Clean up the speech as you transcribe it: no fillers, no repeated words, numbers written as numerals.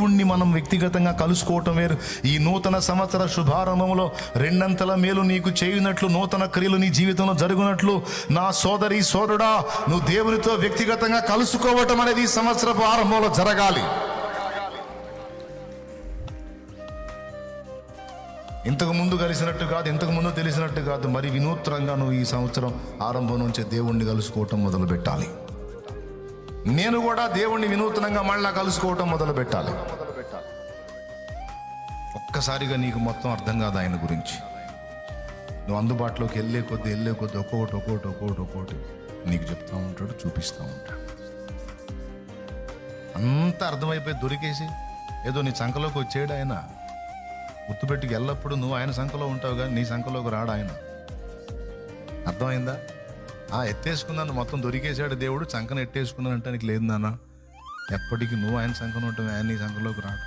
దేవుణ్ణి మనం వ్యక్తిగతంగా కలుసుకోవటం వేరు. ఈ నూతన సంవత్సర శుభారంభంలో రెండంతల మేలు నీకు చేయునట్లు, నూతన క్రియలు నీ జీవితంలో జరుగునట్లు నా సోదరి సోదరుడా, నువ్వు దేవునితో వ్యక్తిగతంగా కలుసుకోవటం అనేది ఈ సంవత్సరపు ఆరంభంలో జరగాలి. ఇంతకు ముందు కలిసినట్టు కాదు, ఇంతకు ముందు తెలిసినట్టు కాదు, మరి వినూత్నంగా నువ్వు ఈ సంవత్సరం ఆరంభం నుంచే దేవుణ్ణి కలుసుకోవటం మొదలు పెట్టాలి. నేను కూడా దేవుణ్ణి వినూత్నంగా మళ్ళా కలుసుకోవటం మొదలు పెట్టాలి. ఒక్కసారిగా నీకు మొత్తం అర్థం కాదు ఆయన గురించి. నువ్వు అందుబాటులోకి వెళ్ళే కొద్ది ఒక్కొక్కటి నీకు చెప్తా ఉంటాడు, చూపిస్తూ ఉంటాడు. అంతా అర్థమైపోయి దొరికేసి ఏదో నీ సంఖలోకి వచ్చేడు ఆయన. గుర్తుపెట్టుకు ఎల్లప్పుడు నువ్వు ఆయన సంఖలో ఉంటావు కానీ నీ సంఖలోకి రాడు ఆయన. అర్థమైందా? ఎత్తేసుకున్నాను, మొత్తం దొరికేశాడు దేవుడు, సంఖను ఎట్టేసుకున్నాను అంటే నీకు లేదు నాన్న. ఎప్పటికీ నువ్వు ఆయన సంఖను ఉంటావు, ఆయన నీ సంఖలోకి రాడు.